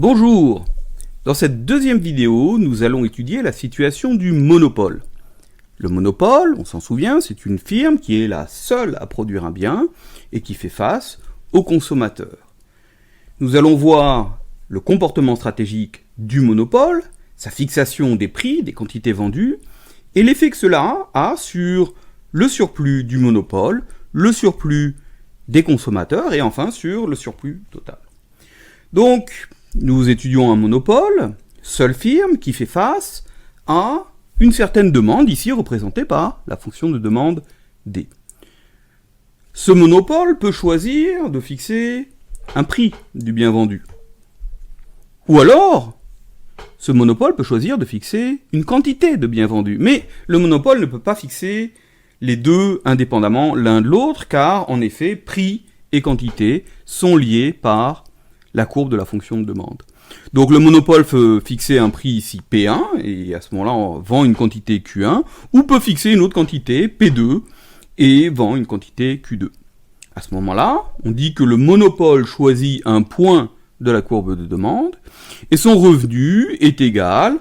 Bonjour! Dans cette deuxième vidéo, nous allons étudier la situation du monopole. Le monopole, on s'en souvient, c'est une firme qui est la seule à produire un bien et qui fait face aux consommateurs. Nous allons voir le comportement stratégique du monopole, sa fixation des prix, des quantités vendues, et l'effet que cela a sur le surplus du monopole, le surplus des consommateurs et enfin sur le surplus total. Donc, nous étudions un monopole, seule firme qui fait face à une certaine demande, ici représentée par la fonction de demande D. Ce monopole peut choisir de fixer un prix du bien vendu. Ou alors, ce monopole peut choisir de fixer une quantité de bien vendu. Mais le monopole ne peut pas fixer les deux indépendamment l'un de l'autre, car en effet, prix et quantité sont liés par la courbe de la fonction de demande. Donc le monopole peut fixer un prix ici P1, et à ce moment-là on vend une quantité Q1, ou peut fixer une autre quantité P2, et vend une quantité Q2. À ce moment-là, on dit que le monopole choisit un point de la courbe de demande, et son revenu est égal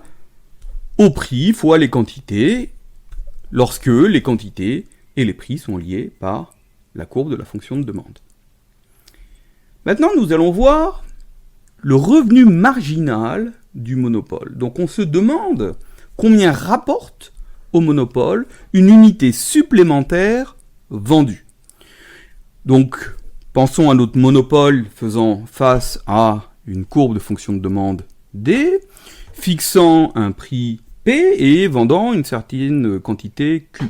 au prix fois les quantités, lorsque les quantités et les prix sont liés par la courbe de la fonction de demande. Maintenant, nous allons voir le revenu marginal du monopole. Donc on se demande combien rapporte au monopole une unité supplémentaire vendue. Donc pensons à notre monopole faisant face à une courbe de fonction de demande D, fixant un prix P et vendant une certaine quantité Q.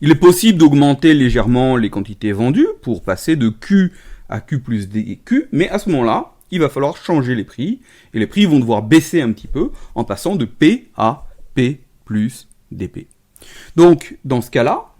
Il est possible d'augmenter légèrement les quantités vendues pour passer de Q à Q plus DQ, mais à ce moment-là, il va falloir changer les prix, et les prix vont devoir baisser un petit peu en passant de P à P plus DP. Donc, dans ce cas-là,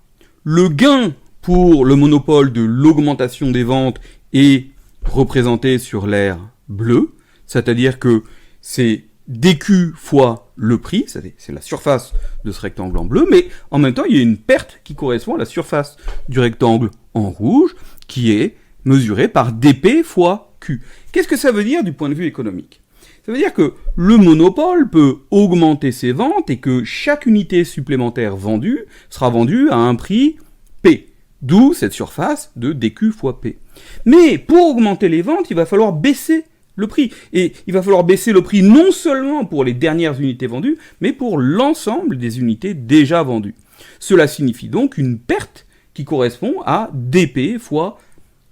le gain pour le monopole de l'augmentation des ventes est représenté sur l'aire bleue, c'est-à-dire que c'est DQ fois le prix, c'est la surface de ce rectangle en bleu, mais en même temps, il y a une perte qui correspond à la surface du rectangle en rouge, qui est mesurée par DP fois Q. Qu'est-ce que ça veut dire du point de vue économique? Ça veut dire que le monopole peut augmenter ses ventes et que chaque unité supplémentaire vendue sera vendue à un prix P, d'où cette surface de DQ fois P. Mais pour augmenter les ventes, il va falloir baisser le prix. Et il va falloir baisser le prix non seulement pour les dernières unités vendues, mais pour l'ensemble des unités déjà vendues. Cela signifie donc une perte qui correspond à DP fois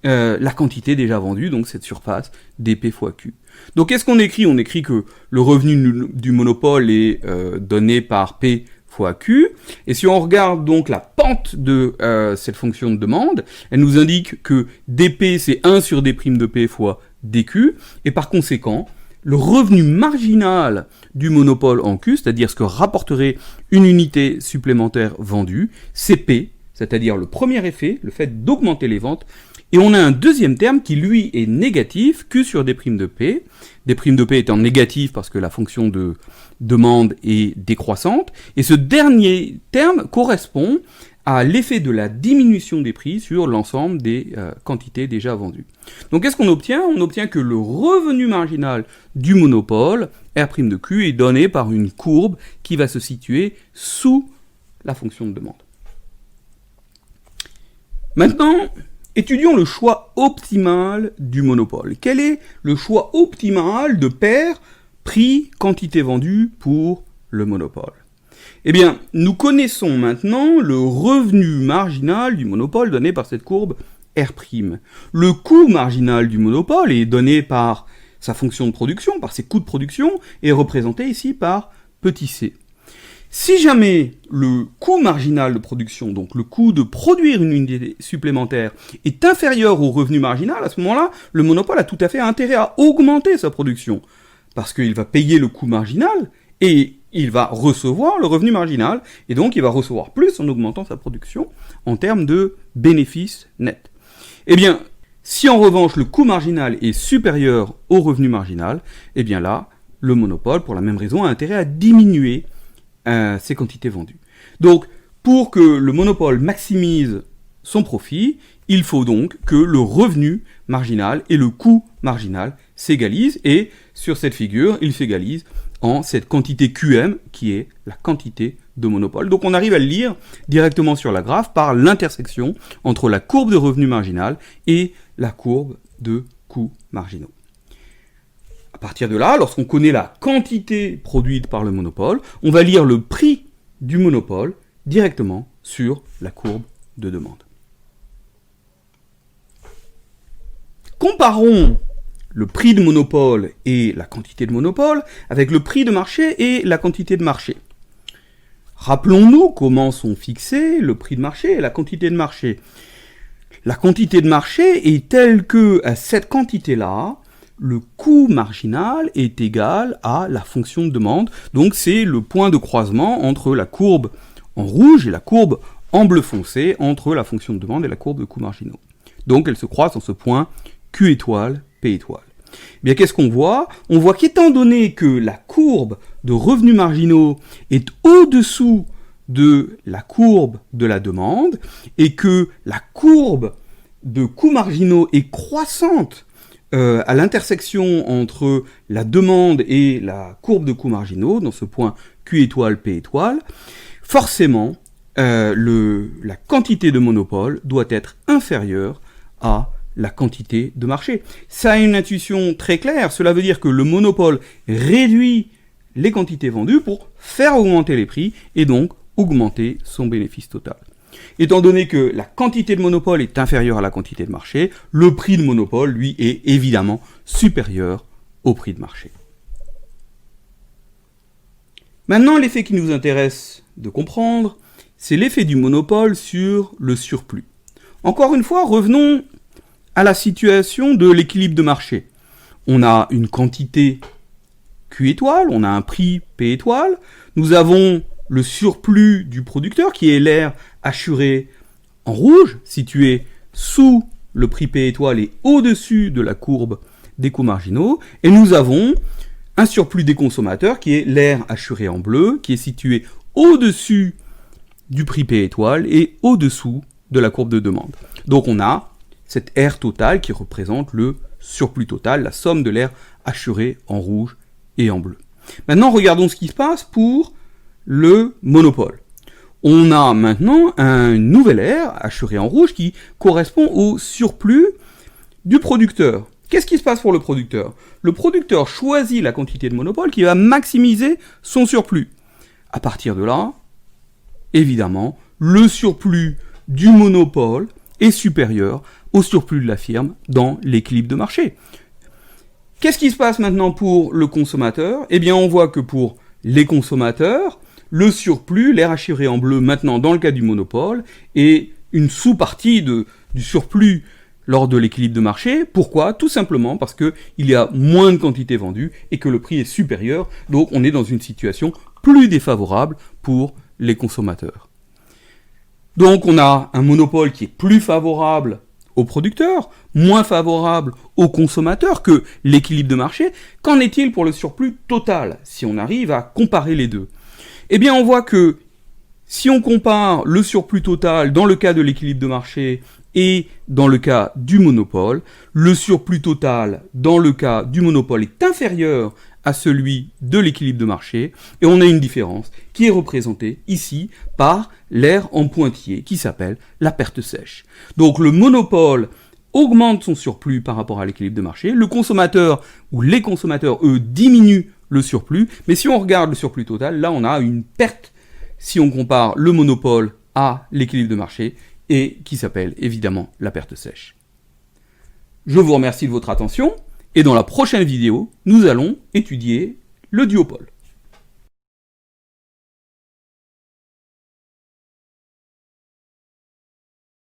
la quantité déjà vendue, donc cette surface DP fois Q. Donc qu'est-ce qu'on écrit? On écrit que le revenu du monopole est donné par P fois Q, et si on regarde donc la pente de cette fonction de demande, elle nous indique que DP c'est 1 sur D' de P fois DQ, et par conséquent, le revenu marginal du monopole en Q, c'est-à-dire ce que rapporterait une unité supplémentaire vendue, c'est P, c'est-à-dire le premier effet, le fait d'augmenter les ventes. Et on a un deuxième terme qui, lui, est négatif, Q sur D' de P. D' de P étant négatif parce que la fonction de demande est décroissante. Et ce dernier terme correspond à l'effet de la diminution des prix sur l'ensemble des quantités déjà vendues. Donc qu'est-ce qu'on obtient? On obtient que le revenu marginal du monopole, R' de Q, est donné par une courbe qui va se situer sous la fonction de demande. Maintenant, étudions le choix optimal du monopole. Quel est le choix optimal de paire prix-quantité vendue pour le monopole? Eh bien, nous connaissons maintenant le revenu marginal du monopole donné par cette courbe R'. Le coût marginal du monopole est donné par sa fonction de production, par ses coûts de production, et est représenté ici par petit c. Si jamais le coût marginal de production, donc le coût de produire une unité supplémentaire, est inférieur au revenu marginal, à ce moment-là, le monopole a tout à fait intérêt à augmenter sa production, parce qu'il va payer le coût marginal, et il va recevoir le revenu marginal, et donc il va recevoir plus en augmentant sa production en termes de bénéfice net. Eh bien, si en revanche le coût marginal est supérieur au revenu marginal, eh bien là, le monopole, pour la même raison, a intérêt à diminuer ces quantités vendues. Donc, pour que le monopole maximise son profit, il faut donc que le revenu marginal et le coût marginal s'égalisent, et sur cette figure, ils s'égalisent en cette quantité QM qui est la quantité de monopole. Donc on arrive à le lire directement sur la graphe par l'intersection entre la courbe de revenu marginal et la courbe de coûts marginaux. À partir de là, lorsqu'on connaît la quantité produite par le monopole, on va lire le prix du monopole directement sur la courbe de demande. Comparons le prix de monopole et la quantité de monopole avec le prix de marché et la quantité de marché. Rappelons-nous comment sont fixés le prix de marché et la quantité de marché. La quantité de marché est telle que, à cette quantité-là, le coût marginal est égal à la fonction de demande. Donc c'est le point de croisement entre la courbe en rouge et la courbe en bleu foncé, entre la fonction de demande et la courbe de coûts marginaux. Donc elles se croisent en ce point Q étoile, P étoile. Eh bien, qu'est-ce qu'on voit? On voit qu'étant donné que la courbe de revenus marginaux est au-dessous de la courbe de la demande et que la courbe de coûts marginaux est croissante à l'intersection entre la demande et la courbe de coûts marginaux, dans ce point Q étoile, P étoile, forcément, la quantité de monopole doit être inférieure à la quantité de marché. Ça a une intuition très claire, cela veut dire que le monopole réduit les quantités vendues pour faire augmenter les prix et donc augmenter son bénéfice total. Étant donné que la quantité de monopole est inférieure à la quantité de marché, le prix de monopole, lui, est évidemment supérieur au prix de marché. Maintenant, l'effet qui nous intéresse de comprendre, c'est l'effet du monopole sur le surplus. Encore une fois, revenons à la situation de l'équilibre de marché. On a une quantité Q étoile, on a un prix P étoile, nous avons le surplus du producteur qui est l'air assuré en rouge, situé sous le prix P étoile et au-dessus de la courbe des coûts marginaux, et nous avons un surplus des consommateurs qui est l'air assuré en bleu, qui est situé au-dessus du prix P étoile et au-dessous de la courbe de demande. Donc on a cette R totale qui représente le surplus total, la somme de l'air assuré en rouge et en bleu. Maintenant, regardons ce qui se passe pour le monopole. On a maintenant un nouvel air assuré en rouge qui correspond au surplus du producteur. Qu'est-ce qui se passe pour le producteur? Le producteur choisit la quantité de monopole qui va maximiser son surplus. À partir de là, évidemment, le surplus du monopole est supérieur au surplus de la firme dans l'équilibre de marché. Qu'est-ce qui se passe maintenant pour le consommateur? Eh bien, on voit que pour les consommateurs, le surplus, l'air assuré en bleu maintenant dans le cas du monopole, est une sous-partie du surplus lors de l'équilibre de marché. Pourquoi? Tout simplement parce qu'il y a moins de quantité vendue et que le prix est supérieur, donc on est dans une situation plus défavorable pour les consommateurs. Donc on a un monopole qui est plus favorable aux producteurs, moins favorable aux consommateurs que l'équilibre de marché. Qu'en est-il pour le surplus total, si on arrive à comparer les deux? Eh bien on voit que si on compare le surplus total dans le cas de l'équilibre de marché et dans le cas du monopole, le surplus total dans le cas du monopole est inférieur à celui de l'équilibre de marché, et on a une différence qui est représentée ici par l'air en pointillé qui s'appelle la perte sèche. Donc le monopole augmente son surplus par rapport à l'équilibre de marché, le consommateur ou les consommateurs, eux, diminuent le surplus, mais si on regarde le surplus total, là on a une perte si on compare le monopole à l'équilibre de marché, et qui s'appelle évidemment la perte sèche. Je vous remercie de votre attention, et dans la prochaine vidéo, nous allons étudier le duopole.